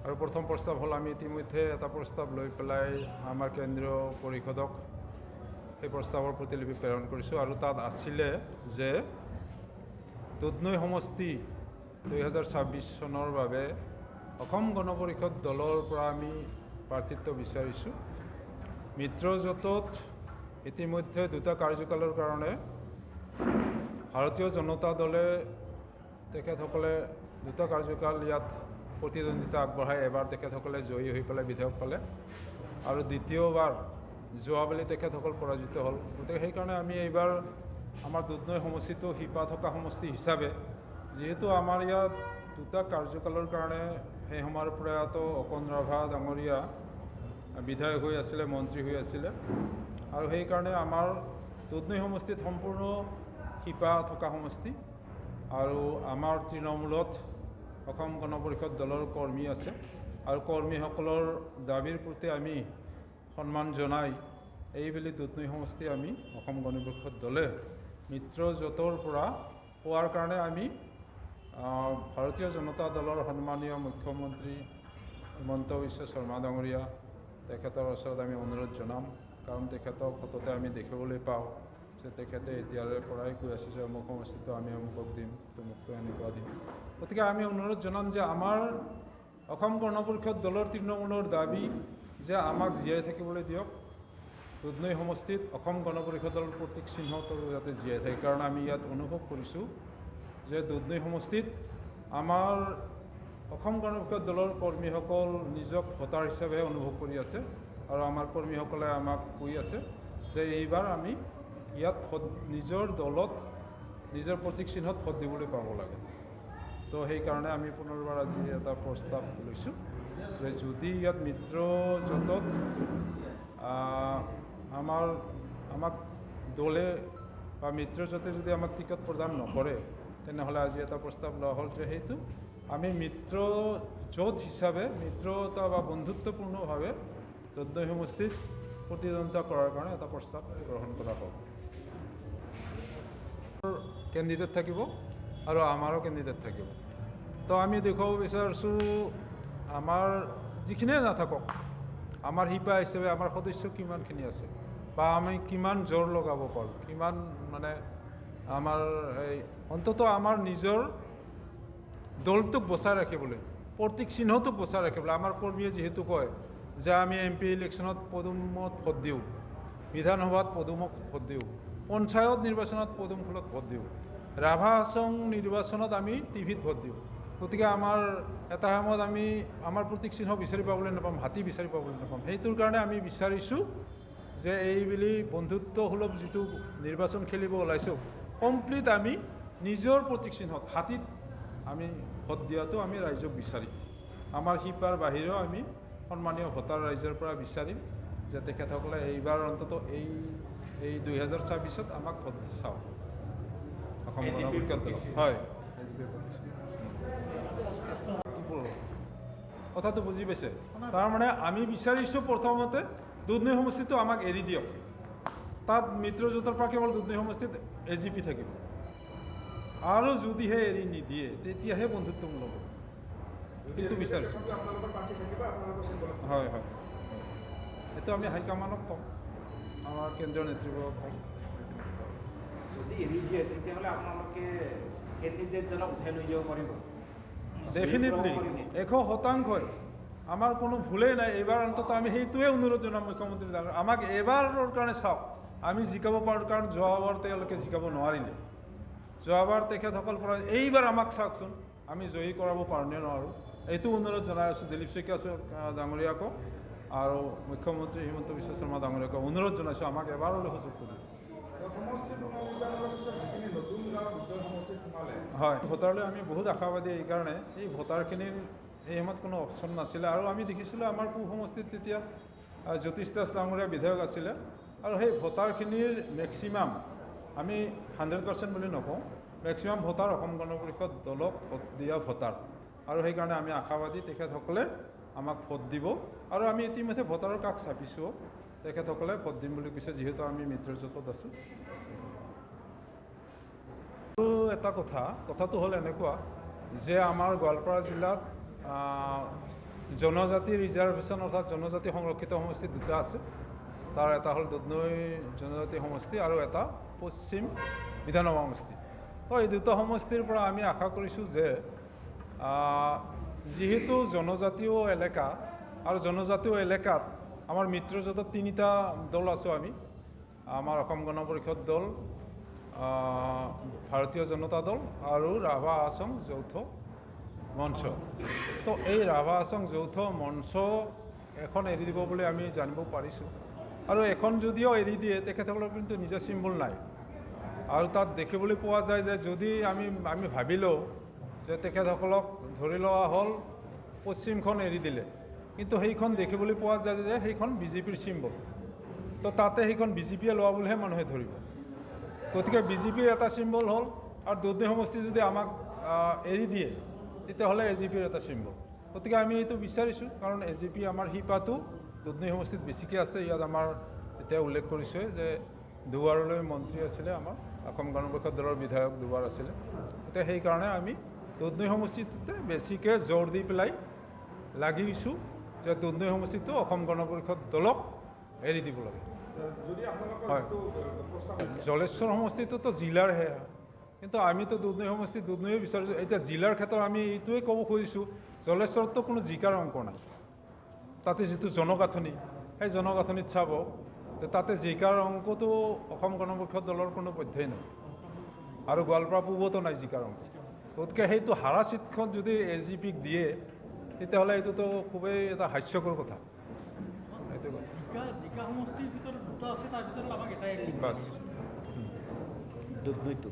আৰু প্ৰথম প্ৰস্তাৱ হ'ল আমি ইতিমধ্যে এটা প্ৰস্তাৱ লৈ পেলাই আমাৰ কেন্দ্ৰীয় পৰিষদক সেই প্ৰস্তাৱৰ প্ৰতিলিপি প্ৰেৰণ কৰিছোঁ আৰু তাত আছিলে যে দুধনৈ সমষ্টি 2026 চনৰ বাবে অসম গণ পৰিষদ দলৰ পৰা আমি প্ৰাৰ্থিত্ব বিচাৰিছোঁ। মিত্ৰজোঁটত ইতিমধ্যে দুটা কাৰ্যকালৰ কাৰণে ভাৰতীয় জনতা দলে তেখেতসকলে দুটা কাৰ্যকাল ইয়াত প্ৰতিদ্বন্দ্বিতা আগবঢ়াই এবাৰ তেখেতসকলে জয়ী হৈ পেলাই বিধায়ক পালে আৰু দ্বিতীয়বাৰ যোৱাবালি তেখেতসকল পৰাজিত হ'ল। গতিকে সেইকাৰণে আমি এইবাৰ আমাৰ দুধনৈ সমষ্টিটো শিপা থকা সমষ্টি হিচাপে যিহেতু আমাৰ ইয়াত দুটা কাৰ্যকালৰ কাৰণে সেই সময়ৰ প্ৰয়াত অকণ ৰাভা ডাঙৰীয়া বিধায়ক হৈ আছিলে, মন্ত্ৰী হৈ আছিলে আৰু সেইকাৰণে আমাৰ দুধনৈ সমষ্টিত সম্পূৰ্ণ শিপা থকা সমষ্টি আৰু আমাৰ তৃণমূলত অসম গণ পৰিষদ দলৰ কৰ্মী আছে আৰু কৰ্মীসকলৰ দাবীৰ প্ৰতি আমি সন্মান জনাই এইবুলি দুধনৈ সমষ্টি আমি অসম গণ পৰিষদ দলে মিত্ৰজোঁটৰ পৰা পোৱাৰ কাৰণে আমি ভাৰতীয় জনতা দলৰ সন্মানীয় মুখ্যমন্ত্ৰী হিমন্ত বিশ্ব শৰ্মা ডাঙৰীয়া তেখেতৰ ওচৰত আমি অনুৰোধ জনাম, কাৰণ তেখেতক সততে আমি দেখিবলৈ পাওঁ যে তেখেতে এতিয়াৰে পৰাই কৈ আছে যে অমুক সমষ্টিটো আমি অমুকক দিম, তমুকটো এনেকুৱা দিম। গতিকে আমি অনুৰোধ জনাম যে আমাৰ অসম গণ পৰিষদ দলৰ তৃণমূলৰ দাবী যে আমাক জীয়াই থাকিবলৈ দিয়ক, দুধনৈ সমষ্টিত অসম গণ পৰিষদৰ প্ৰতীক চিহ্নটো যাতে জীয়াই থাকে। কাৰণ আমি ইয়াত অনুভৱ কৰিছোঁ যে দুধনৈ সমষ্টিত আমাৰ অসম গণ পৰিষদ দলৰ কৰ্মীসকল নিজক ভোটাৰ হিচাপে অনুভৱ কৰি আছে আৰু আমাৰ কৰ্মীসকলে আমাক কৈ আছে যে এইবাৰ আমি ইয়াত নিজৰ দলত নিজৰ প্ৰতীক চিহ্নত ভোট দিবলৈ পাব লাগে। তো সেইকাৰণে আমি পুনৰবাৰ আজি এটা প্ৰস্তাৱ লৈছোঁ যে যদি ইয়াত মিত্ৰজোঁটত আমাক দলে বা মিত্ৰজোঁটে যদি আমাক টিকট প্ৰদান নকৰে তেনেহ'লে আজি এটা প্ৰস্তাৱ লোৱা হ'ল যে সেইটো আমি মিত্ৰজোঁট হিচাপে মিত্ৰতা বা বন্ধুত্বপূৰ্ণভাৱে দুধনৈ সমষ্টিত প্ৰতিদ্বন্দ্বিতা কৰাৰ কাৰণে এটা প্ৰস্তাৱ গ্ৰহণ কৰা হ'ল। কেণ্ডিডেট থাকিব আৰু আমাৰো কেণ্ডিডেট থাকিব। তো আমি দেখুৱাব বিচাৰিছোঁ আমাৰ যিখিনিয়ে নাথাকক আমাৰ শিপা হিচাপে আমাৰ সদস্য কিমানখিনি আছে বা আমি কিমান জোৰ লগাব পাৰোঁ, কিমান মানে আমাৰ এই অন্ততঃ আমাৰ নিজৰ দলটোক বচাই ৰাখিবলৈ, প্ৰতীক চিহ্নটোক বচাই ৰাখিবলৈ। আমাৰ কৰ্মীয়ে যিহেতু কয় যে আমি MP ইলেকশ্যনত পদুমত ভোট দিওঁ, বিধানসভাত পদুমক ভোট দিওঁ, পঞ্চায়ত নিৰ্বাচনত পদুম ফুলত ভোট দিওঁ, ৰাভা হাছং নিৰ্বাচনত আমি টিভিত ভোট দিওঁ। গতিকে আমাৰ এটা সময়ত আমি আমাৰ প্ৰতীক চিহ্ন বিচাৰি পাবলৈ নাপাম, হাতী বিচাৰি পাবলৈ নাপাম। সেইটোৰ কাৰণে আমি বিচাৰিছোঁ যে এইবুলি বন্ধুত্বসুলভ যিটো নিৰ্বাচন খেলিব ওলাইছোঁ কমপ্লিট আমি নিজৰ প্ৰতীক চিহ্নত হাতীত আমি ভোট দিয়াটো আমি ৰাইজক বিচাৰিম। আমাৰ শিপাৰ বাহিৰেও আমি সন্মানীয় ভোটাৰ ৰাইজৰ পৰা বিচাৰিম যে তেখেতসকলে এইবাৰ অন্ততঃ এই 2026ত আমাক ভোট চাওক। অসম গণ পৰিষদ দল হয় কথাটো বুজি পাইছে? তাৰমানে আমি বিচাৰিছোঁ প্ৰথমতে দুধনৈ সমষ্টিটো আমাক এৰি দিয়ক, তাত মিত্ৰজোঁটৰ পৰা কেৱল দুধনৈ সমষ্টিত AGP থাকিব আৰু যদিহে এৰি নিদিয়ে তেতিয়াহে বন্ধুত্বমূলক হ'ব। সেইটো বিচাৰিছোঁ। হয় হয়, এইটো আমি হাইকমাণ্ডক কম, আমাৰ কেন্দ্ৰীয় নেতৃবৰ্গক কম। যদি এৰি দিয়ে তেতিয়াহ'লে আপোনালোকে কেণ্ডিডেটজনক উঠাই লৈ যাব পাৰিব? ডেফিনেটলি 100%। আমাৰ কোনো ভুলেই নাই। এইবাৰ অন্ততঃ আমি সেইটোৱে অনুৰোধ জনাম মুখ্যমন্ত্ৰী ডাঙৰীয়া, আমাক এইবাৰৰ কাৰণে চাওক, আমি জিকাব পাৰোঁ। কাৰণ যোৱাবাৰ তেওঁলোকে জিকাব নোৱাৰিলে, যোৱাবাৰ তেখেতসকল পৰা এইবাৰ আমাক চাওকচোন আমি জয়ী কৰাব পাৰোঁ নে নোৱাৰোঁ, এইটো অনুৰোধ জনাই আছোঁ দিলীপ শইকীয়া ডাঙৰীয়াকো আৰু মুখ্যমন্ত্ৰী হিমন্ত বিশ্ব শৰ্মা ডাঙৰীয়াকো অনুৰোধ জনাইছোঁ আমাক এবাৰলৈ সুযোগ কৰি। হয়, ভোটাৰলৈ আমি বহুত আশাবাদী। এইকাৰণে এই ভোটাৰখিনিৰ সেই সময়ত কোনো অপশ্যন নাছিলে আৰু আমি দেখিছিলোঁ আমাৰ পূব সমষ্টিত তেতিয়া জ্যোতিষ দাস ডাঙৰীয়া বিধায়ক আছিলে আৰু সেই ভোটাৰখিনিৰ মেক্সিমাম, আমি 100% বুলি নকওঁ, মেক্সিমাম ভোটাৰ অসম গণ পৰিষদ দলক ভোট দিয়া ভোটাৰ আৰু সেইকাৰণে আমি আশাবাদী তেখেতসকলে আমাক ভোট দিব আৰু আমি ইতিমধ্যে ভোটাৰৰ কাষ চাপিছোঁ, তেখেতসকলে ভোট দিম বুলি কৈছে যিহেতু আমি মিত্ৰজোঁটত আছোঁ। আৰু এটা কথাটো হ'ল এনেকুৱা যে আমাৰ গোৱালপাৰা জিলাত জনজাতি ৰিজাৰ্ভেশ্যন অৰ্থাৎ জনজাতি সংৰক্ষিত সমষ্টি দুটা আছে। তাৰ এটা হ'ল দুধনৈ জনজাতি সমষ্টি আৰু এটা পশ্চিম বিধানসভা সমষ্টি। তো এই দুটা সমষ্টিৰ পৰা আমি আশা কৰিছোঁ যে যিহেতু জনজাতীয় এলেকা আৰু জনজাতীয় এলেকাত আমাৰ মিত্ৰজোঁটত 3টা দল আছোঁ আমি। আমাৰ অসম গণ পৰিষদ দল, ভাৰতীয় জনতা দল আৰু ৰাভা আছং যৌথ মঞ্চ। তো এই ৰাভা আছং যৌথ মঞ্চ এখন এৰি দিব বুলি আমি জানিব পাৰিছোঁ। আৰু এখন যদিও এৰি দিয়ে তেখেতসকলৰ কিন্তু নিজা চিম্বল নাই। আৰু তাত দেখিবলৈ পোৱা যায় যে যদি আমি ভাবিলেও যে তেখেতসকলক ধৰি লোৱা হ'ল পশ্চিমখন এৰি দিলে, কিন্তু সেইখন দেখিবলৈ পোৱা যায় যে সেইখন বিজেপিৰ চিম্বল। তো তাতে সেইখন বিজেপিয়ে লোৱা বুলিহে মানুহে ধৰিব। গতিকে বিজেপিৰ এটা চিম্বল হ'ল, আৰু দুধনৈ সমষ্টি যদি আমাক এৰি দিয়ে তেতিয়াহ'লে এজিপিৰ এটা চিম্বল। গতিকে আমি এইটো বিচাৰিছোঁ, কাৰণ এজিপি আমাৰ শিপাটো দুধনৈ সমষ্টিত বেছিকৈ আছে। ইয়াত আমাৰ এতিয়া উল্লেখ কৰিছোঁ যে দুবাৰলৈ মন্ত্ৰী আছিলে, আমাৰ অসম গণ পৰিষদ দলৰ বিধায়ক দুবাৰ আছিলে। এতিয়া সেইকাৰণে আমি দুধনৈ সমষ্টিটোতে বেছিকৈ জোৰ দি পেলাই লাগিছোঁ যে দুধনৈ সমষ্টিটো অসম গণ পৰিষদ দলক এৰি দিব লাগে। হয়, জলেশ্বৰ সমষ্টিটোতো জিলাৰহে, কিন্তু আমিতো দুধনৈ সমষ্টি দুধনৈয়ে বিচাৰিছোঁ। এতিয়া জিলাৰ ক্ষেত্ৰত আমি এইটোৱে ক'ব খুজিছোঁ, জলেশ্বৰততো কোনো জিকাৰ অংক নাই। তাতে যিটো জনগাঁথনি, সেই জনগাঁথনিত চাব যে তাতে জিকাৰ অংকটো অসম গণ পৰিষদ দলৰ কোনো পধ্যেই নাই, আৰু গোৱালপাৰা পূবতো নাই জিকাৰ অংক। গতিকে সেইটো হাৰা চিটখন যদি এজিপিক দিয়ে তেতিয়াহ'লে এইটোতো খুবেই এটা হাস্যকৰ কথা। সেইটো জিকা সমষ্টিৰ ভিতৰত দুটা আছে, তাৰ ভিতৰত আমাক এটাই বাছ দুধনৈটো